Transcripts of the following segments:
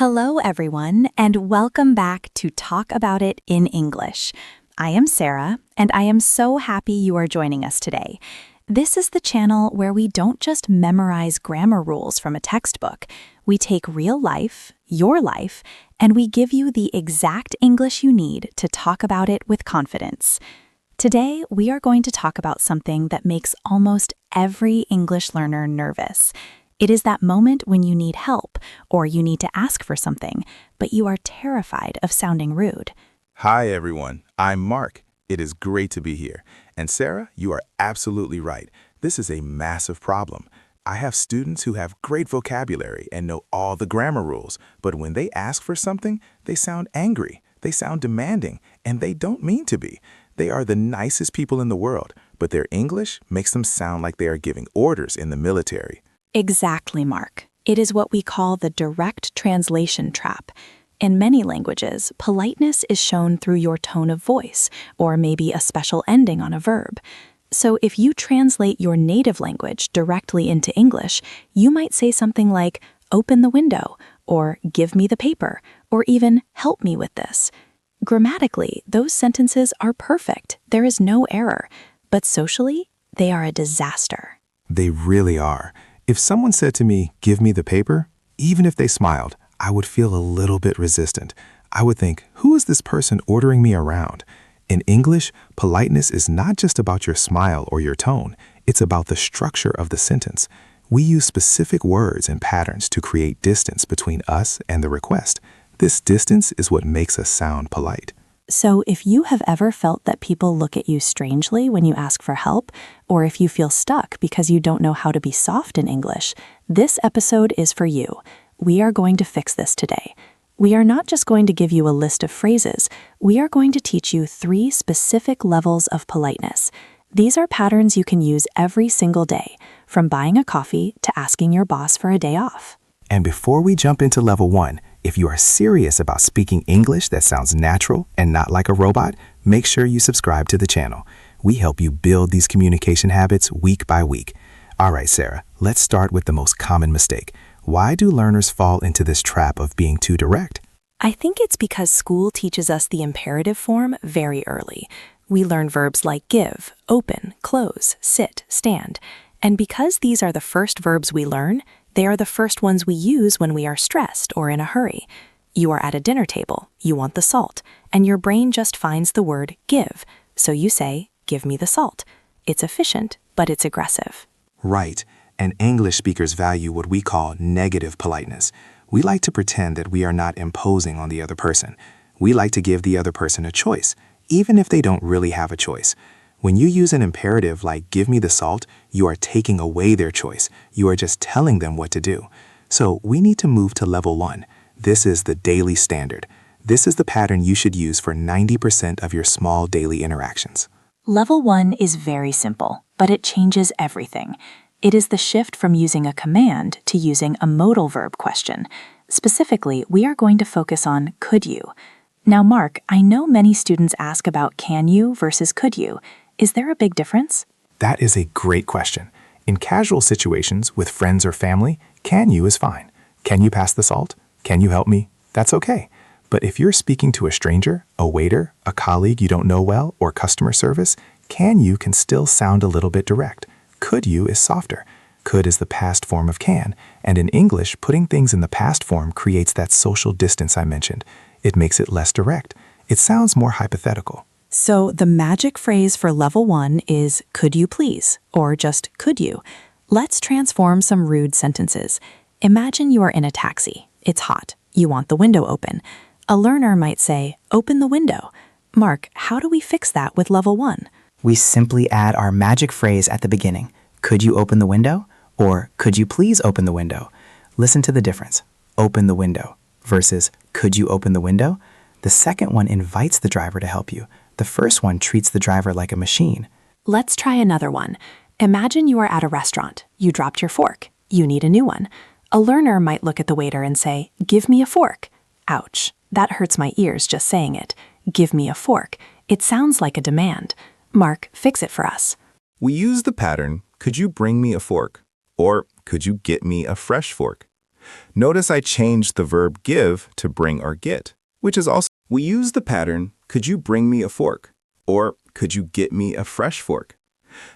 Hello, everyone, and welcome back to Talk About It in English. I am Sarah, and I am so happy you are joining us today. This is the channel where we don't just memorize grammar rules from a textbook. We take real life, your life, and we give you the exact English you need to talk about it with confidence. Today, we are going to talk about something that makes almost every English learner nervous. It is that moment when you need help or you need to ask for something, but you are terrified of sounding rude. Hi, everyone. I'm Mark. It is great to be here. And Sarah, you are absolutely right. This is a massive problem. I have students who have great vocabulary and know all the grammar rules, but when they ask for something, they sound angry, they sound demanding, and they don't mean to be. They are the nicest people in the world, but their English makes them sound like they are giving orders in the military. Exactly, Mark. It is what we call the direct translation trap. In many languages, politeness is shown through your tone of voice, or maybe a special ending on a verb. So if you translate your native language directly into English, you might say something like, "Open the window," or "Give me the paper," or even "Help me with this." Grammatically, those sentences are perfect. There is no error. But socially, they are a disaster. They really are. If someone said to me, "Give me the paper," even if they smiled, I would feel a little bit resistant. I would think, who is this person ordering me around? In English, politeness is not just about your smile or your tone. It's about the structure of the sentence. We use specific words and patterns to create distance between us and the request. This distance is what makes us sound polite. So if you have ever felt that people look at you strangely when you ask for help, or if you feel stuck because you don't know how to be soft in English, this episode is for you. We are going to fix this today. We are not just going to give you a list of phrases. We are going to teach you 3 specific levels of politeness. These are patterns you can use every single day, from buying a coffee to asking your boss for a day off. And before we jump into level 1, if you are serious about speaking English that sounds natural and not like a robot, make sure you subscribe to the channel. We help you build these communication habits week by week. All right, Sarah, let's start with the most common mistake. Why do learners fall into this trap of being too direct? I think it's because school teaches us the imperative form very early. We learn verbs like give, open, close, sit, stand. And because these are the first verbs we learn, they are the first ones we use when we are stressed or in a hurry. You are at a dinner table, you want the salt, and your brain just finds the word give. So you say, "Give me the salt." It's efficient, but it's aggressive. Right, and English speakers value what we call negative politeness. We like to pretend that we are not imposing on the other person. We like to give the other person a choice, even if they don't really have a choice. When you use an imperative like "give me the salt," you are taking away their choice. You are just telling them what to do. So we need to move to level 1. This is the daily standard. This is the pattern you should use for 90% of your small daily interactions. Level 1 is very simple, but it changes everything. It is the shift from using a command to using a modal verb question. Specifically, we are going to focus on could you. Now, Mark, I know many students ask about can you versus could you. Is there a big difference? That is a great question. In casual situations with friends or family, can you is fine. Can you pass the salt? Can you help me? That's okay. But if you're speaking to a stranger, a waiter, a colleague you don't know well, or customer service, can you can still sound a little bit direct. Could you is softer. Could is the past form of can, and in English, putting things in the past form creates that social distance I mentioned. It makes it less direct. It sounds more hypothetical. So the magic phrase for level 1 is could you please, or just could you. Let's transform some rude sentences. Imagine you are in a taxi. It's hot. You want the window open. A learner might say, "Open the window." Mark, how do we fix that with level 1? We simply add our magic phrase at the beginning. Could you open the window? Or could you please open the window? Listen to the difference. Open the window versus could you open the window? The second one invites the driver to help you. The first one treats the driver like a machine. Let's try another one. Imagine you are at a restaurant. You dropped your fork. You need a new one. A learner might look at the waiter and say, "Give me a fork." Ouch, that hurts my ears just saying it. Give me a fork. It sounds like a demand. Mark, fix it for us. We use the pattern, "Could you bring me a fork?" or "Could you get me a fresh fork?" Notice I changed the verb give to bring or get, which is also, we use the pattern, could you bring me a fork? Or could you get me a fresh fork?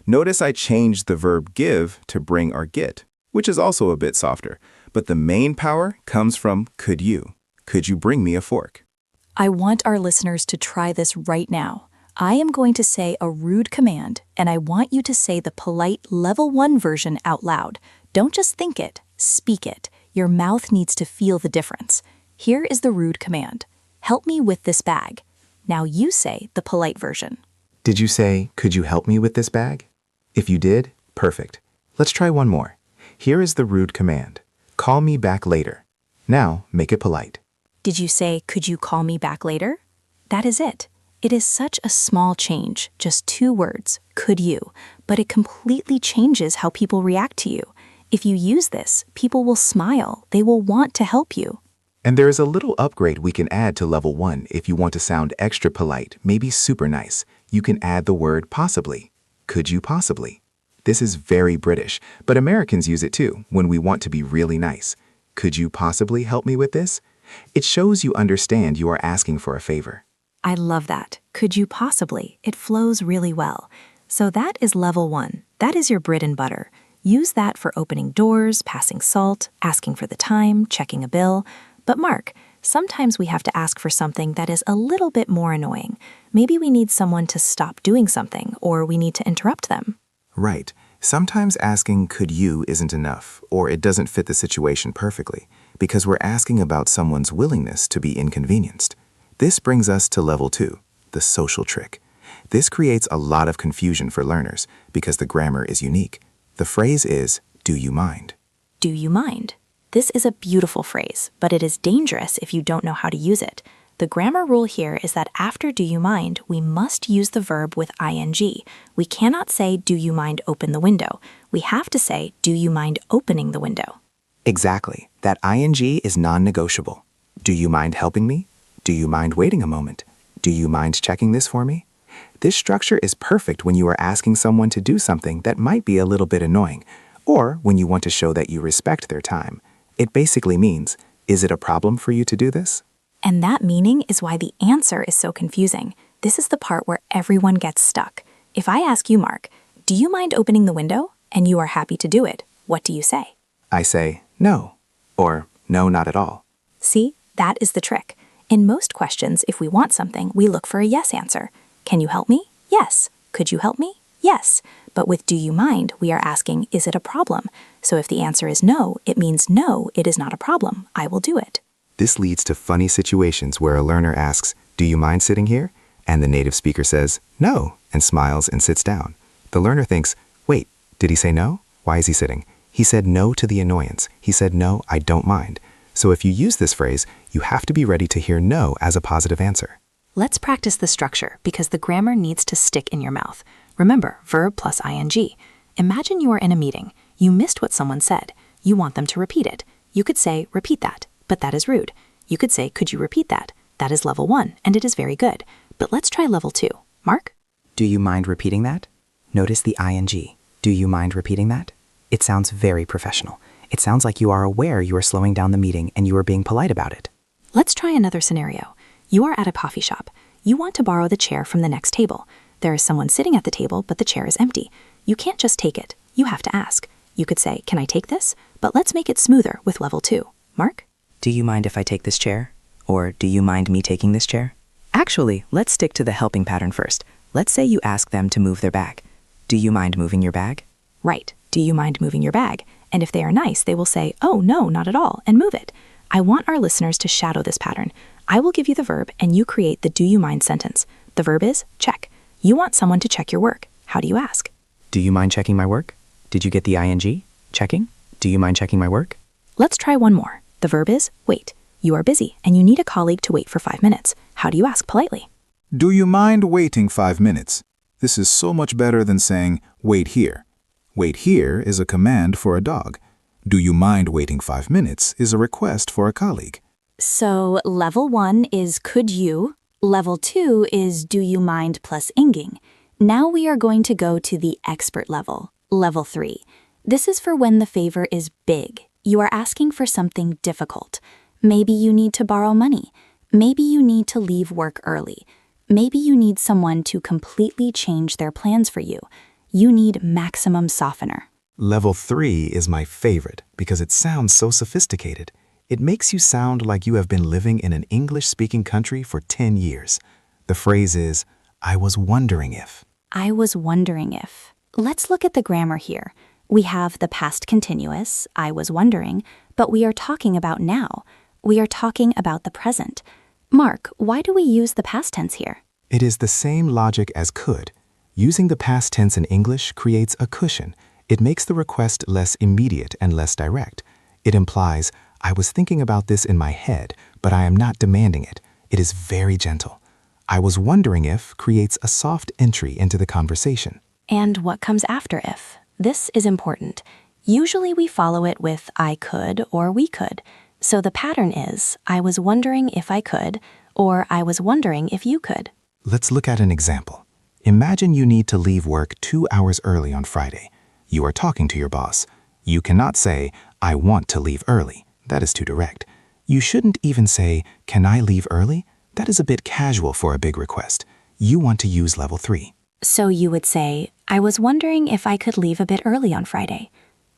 Notice I changed the verb give to bring or get, which is also a bit softer, but the main power comes from could you. Could you bring me a fork? I want our listeners to try this right now. I am going to say a rude command, and I want you to say the polite level 1 version out loud. Don't just think it, speak it. Your mouth needs to feel the difference. Here is the rude command. Help me with this bag. Now you say the polite version. Did you say, could you help me with this bag? If you did, perfect. Let's try one more. Here is the rude command. Call me back later. Now, make it polite. Did you say, could you call me back later? That is it. It is such a small change, just 2 words, could you, but it completely changes how people react to you. If you use this, people will smile. They will want to help you. And there is a little upgrade we can add to level 1 if you want to sound extra polite, maybe super nice. You can add the word possibly. Could you possibly? This is very British, but Americans use it too when we want to be really nice. Could you possibly help me with this? It shows you understand you are asking for a favor. I love that. Could you possibly? It flows really well. So that is level 1. That is your bread and butter. Use that for opening doors, passing salt, asking for the time, checking a bill. But Mark, sometimes we have to ask for something that is a little bit more annoying. Maybe we need someone to stop doing something, or we need to interrupt them. Right. Sometimes asking could you isn't enough, or it doesn't fit the situation perfectly, because we're asking about someone's willingness to be inconvenienced. This brings us to level 2, the social trick. This creates a lot of confusion for learners because the grammar is unique. The phrase is, do you mind? Do you mind? This is a beautiful phrase, but it is dangerous if you don't know how to use it. The grammar rule here is that after do you mind, we must use the verb with ing. We cannot say, do you mind open the window? We have to say, do you mind opening the window? Exactly. That ing is non-negotiable. Do you mind helping me? Do you mind waiting a moment? Do you mind checking this for me? This structure is perfect when you are asking someone to do something that might be a little bit annoying, or when you want to show that you respect their time. It basically means, is it a problem for you to do this? And that meaning is why the answer is so confusing. This is the part where everyone gets stuck. If I ask you, Mark, do you mind opening the window? And you are happy to do it, what do you say? I say, no, or no, not at all. See, that is the trick. In most questions, if we want something, we look for a yes answer. Can you help me? Yes. Could you help me? Yes. But with do you mind, we are asking, is it a problem? So if the answer is no, it means no, it is not a problem. I will do it. This leads to funny situations where a learner asks, do you mind sitting here? And the native speaker says, no, and smiles and sits down. The learner thinks, wait, did he say no? Why is he sitting? He said no to the annoyance. He said, no, I don't mind. So if you use this phrase, you have to be ready to hear no as a positive answer. Let's practice the structure because the grammar needs to stick in your mouth. Remember, verb plus ing. Imagine you are in a meeting. You missed what someone said. You want them to repeat it. You could say, repeat that, but that is rude. You could say, could you repeat that? That is level 1, and it is very good. But let's try level 2. Mark? Do you mind repeating that? Notice the ing. Do you mind repeating that? It sounds very professional. It sounds like you are aware you are slowing down the meeting and you are being polite about it. Let's try another scenario. You are at a coffee shop. You want to borrow the chair from the next table. There is someone sitting at the table, but the chair is empty. You can't just take it. You have to ask. You could say, can I take this? But let's make it smoother with level 2. Mark? Do you mind if I take this chair? Or do you mind me taking this chair? Actually, let's stick to the helping pattern first. Let's say you ask them to move their bag. Do you mind moving your bag? Right. Do you mind moving your bag? And if they are nice, they will say, oh, no, not at all, and move it. I want our listeners to shadow this pattern. I will give you the verb, and you create the do you mind sentence. The verb is check. You want someone to check your work. How do you ask? Do you mind checking my work? Did you get the ing? Checking? Do you mind checking my work? Let's try one more. The verb is wait. You are busy, and you need a colleague to wait for 5 minutes. How do you ask politely? Do you mind waiting 5 minutes? This is so much better than saying, wait here. Wait here is a command for a dog. Do you mind waiting 5 minutes is a request for a colleague. So level 1 is could you. Level 2 is do you mind plus inging. Now we are going to go to the expert level, level 3. This is for when the favor is big. You are asking for something difficult. Maybe you need to borrow money. Maybe you need to leave work early. Maybe you need someone to completely change their plans for you. You need maximum softener. Level 3 is my favorite because it sounds so sophisticated. It makes you sound like you have been living in an English-speaking country for 10 years. The phrase is, I was wondering if. I was wondering if. Let's look at the grammar here. We have the past continuous, I was wondering, but we are talking about now. We are talking about the present. Mark, why do we use the past tense here? It is the same logic as could. Using the past tense in English creates a cushion. It makes the request less immediate and less direct. It implies, I was thinking about this in my head, but I am not demanding it. It is very gentle. I was wondering if creates a soft entry into the conversation. And what comes after if? This is important. Usually we follow it with I could or we could. So the pattern is, I was wondering if I could, or I was wondering if you could. Let's look at an example. Imagine you need to leave work 2 hours early on Friday. You are talking to your boss. You cannot say, I want to leave early. That is too direct. You shouldn't even say, can I leave early? That is a bit casual for a big request. You want to use level 3. So you would say, I was wondering if I could leave a bit early on Friday.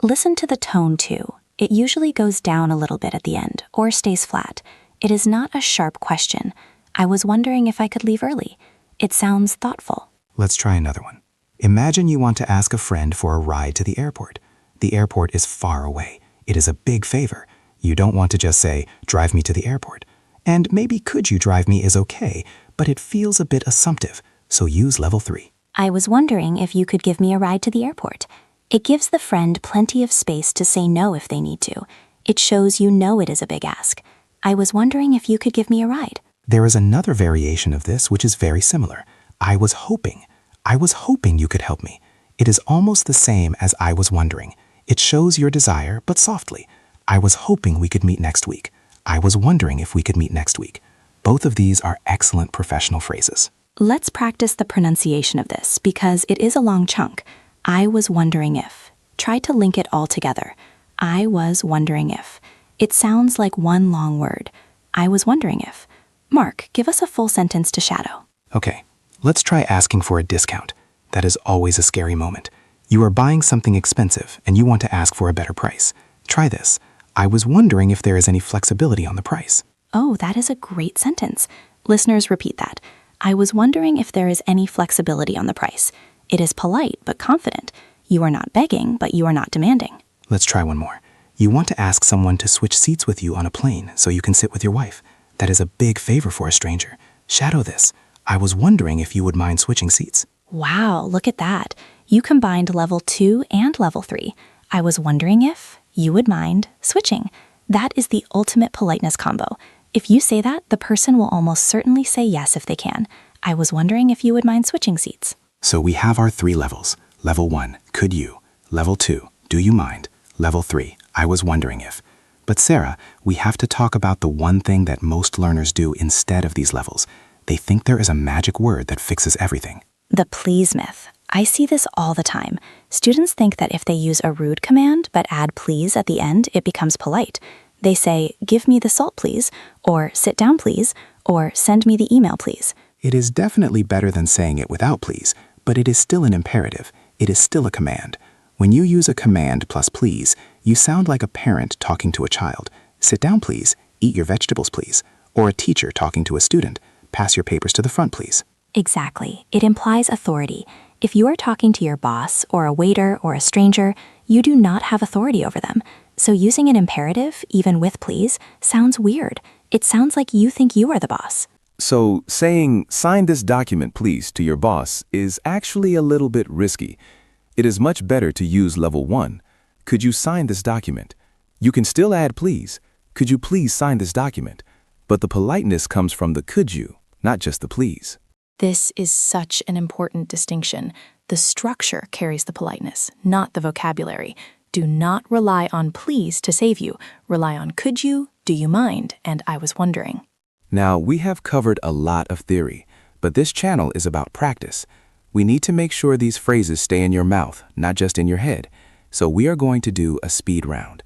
Listen to the tone too. It usually goes down a little bit at the end or stays flat. It is not a sharp question. I was wondering if I could leave early. It sounds thoughtful. Let's try another one. Imagine you want to ask a friend for a ride to the airport. The airport is far away. It is a big favor. You don't want to just say, drive me to the airport. And maybe could you drive me is okay, but it feels a bit assumptive, so use level 3. I was wondering if you could give me a ride to the airport. It gives the friend plenty of space to say no if they need to. It shows you know it is a big ask. I was wondering if you could give me a ride. There is another variation of this which is very similar. I was hoping you could help me. It is almost the same as I was wondering. It shows your desire, but softly. I was hoping we could meet next week. I was wondering if we could meet next week. Both of these are excellent professional phrases. Let's practice the pronunciation of this because it is a long chunk. I was wondering if. Try to link it all together. I was wondering if. It sounds like one long word. I was wondering if. Mark, give us a full sentence to shadow. Okay, let's try asking for a discount. That is always a scary moment. You are buying something expensive and you want to ask for a better price. Try this. I was wondering if there is any flexibility on the price. Oh, that is a great sentence. Listeners, repeat that. I was wondering if there is any flexibility on the price. It is polite but confident. You are not begging, but you are not demanding. Let's try one more. You want to ask someone to switch seats with you on a plane so you can sit with your wife. That is a big favor for a stranger. Shadow this. I was wondering if you would mind switching seats. Wow, look at that. You combined level 2 and level 3. I was wondering if you would mind switching. That is the ultimate politeness combo. If you say that, the person will almost certainly say yes if they can. I was wondering if you would mind switching seats. So we have our 3 levels. Level 1, could you? Level 2, do you mind? Level 3, I was wondering if. But Sarah, we have to talk about the one thing that most learners do instead of these levels. They think there is a magic word that fixes everything. The please myth. I see this all the time. Students think that if they use a rude command but add please at the end, it becomes polite. They say, give me the salt please, or sit down please, or send me the email please. It is definitely better than saying it without please, but it is still an imperative. It is still a command. When you use a command plus please, you sound like a parent talking to a child. Sit down please, eat your vegetables please, or a teacher talking to a student. Pass your papers to the front please. Exactly. It implies authority. If you are talking to your boss or a waiter or a stranger, you do not have authority over them. So using an imperative, even with please, sounds weird. It sounds like you think you are the boss. So saying, sign this document please to your boss is actually a little bit risky. It is much better to use level 1. Could you sign this document? You can still add please. Could you please sign this document? But the politeness comes from the could you, not just the please. This is such an important distinction. The structure carries the politeness, not the vocabulary. Do not rely on please to save you. Rely on could you, do you mind, and I was wondering. Now, we have covered a lot of theory, but this channel is about practice. We need to make sure these phrases stay in your mouth, not just in your head. So we are going to do a speed round.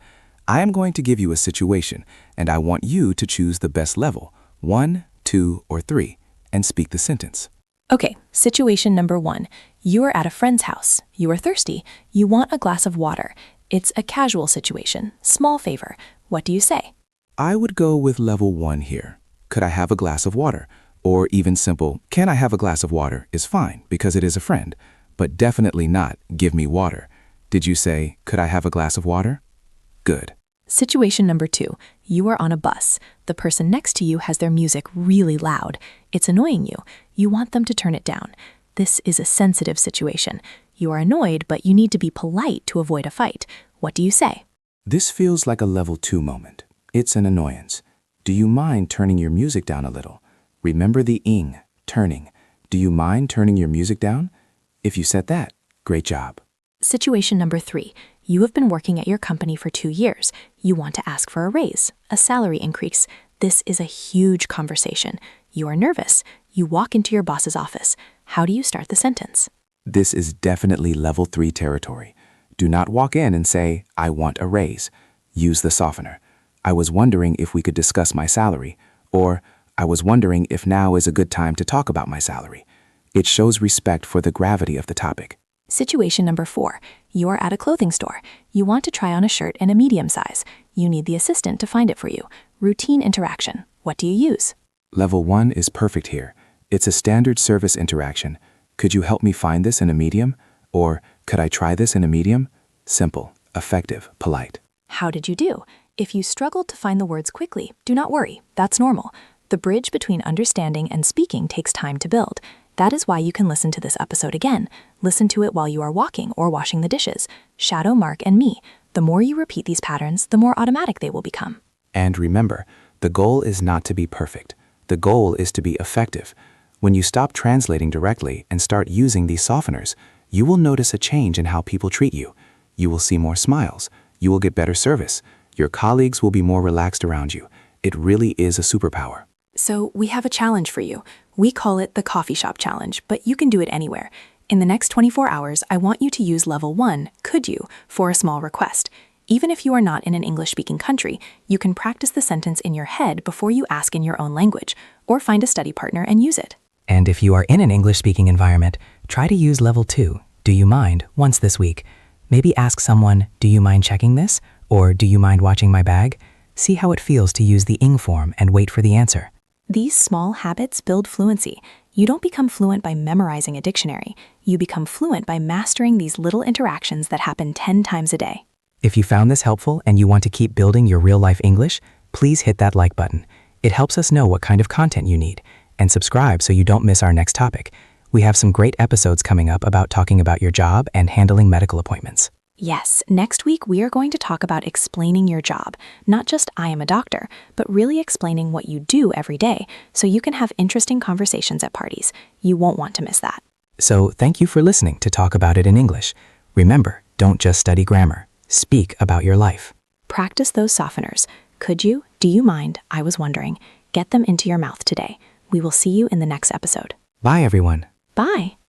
I am going to give you a situation, and I want you to choose the best level, 1, 2, or 3, and speak the sentence. Okay, situation number 1. You are at a friend's house. You are thirsty. You want a glass of water. It's a casual situation, small favor. What do you say? I would go with level 1 here. Could I have a glass of water? Or even simple, can I have a glass of water is fine because it is a friend, but definitely not, give me water. Did you say, could I have a glass of water? Good. Situation number 2. You are on a bus. The person next to you has their music really loud. It's annoying you. You want them to turn it down. This is a sensitive situation. You are annoyed, but you need to be polite to avoid a fight. What do you say? This feels like a level 2 moment. It's an annoyance. Do you mind turning your music down a little? Remember the ing, turning. Do you mind turning your music down? If you said that, great job. Situation number 3. You have been working at your company for 2 years. You want to ask for a raise, a salary increase. This is a huge conversation. You are nervous. You walk into your boss's office. How do you start the sentence? This is definitely level 3 territory. Do not walk in and say, I want a raise. Use the softener. I was wondering if we could discuss my salary, or I was wondering if now is a good time to talk about my salary. It shows respect for the gravity of the topic. Situation number 4. You are at a clothing store. You want to try on a shirt in a medium size. You need the assistant to find it for you. Routine interaction. What do you use? Level 1 is perfect here. It's a standard service interaction. Could you help me find this in a medium? Or could I try this in a medium? Simple, effective, polite. How did you do? If you struggled to find the words quickly, do not worry. That's normal. The bridge between understanding and speaking takes time to build. That is why you can listen to this episode again. Listen to it while you are walking or washing the dishes. Shadow Mark and me. The more you repeat these patterns, the more automatic they will become. And remember, the goal is not to be perfect. The goal is to be effective. When you stop translating directly and start using these softeners, you will notice a change in how people treat you. You will see more smiles. You will get better service. Your colleagues will be more relaxed around you. It really is a superpower. So we have a challenge for you. We call it the coffee shop challenge, but you can do it anywhere. In the next 24 hours, I want you to use level 1, could you, for a small request. Even if you are not in an English-speaking country, you can practice the sentence in your head before you ask in your own language, or find a study partner and use it. And if you are in an English-speaking environment, try to use level 2, do you mind, once this week. Maybe ask someone, do you mind checking this? Or do you mind watching my bag? See how it feels to use the ing form and wait for the answer. These small habits build fluency. You don't become fluent by memorizing a dictionary. You become fluent by mastering these little interactions that happen 10 times a day. If you found this helpful and you want to keep building your real-life English, please hit that like button. It helps us know what kind of content you need. And subscribe so you don't miss our next topic. We have some great episodes coming up about talking about your job and handling medical appointments. Yes, next week we are going to talk about explaining your job. Not just I am a doctor, but really explaining what you do every day so you can have interesting conversations at parties. You won't want to miss that. So thank you for listening to Talk About It in English. Remember, don't just study grammar. Speak about your life. Practice those softeners. Could you? Do you mind? I was wondering. Get them into your mouth today. We will see you in the next episode. Bye, everyone. Bye.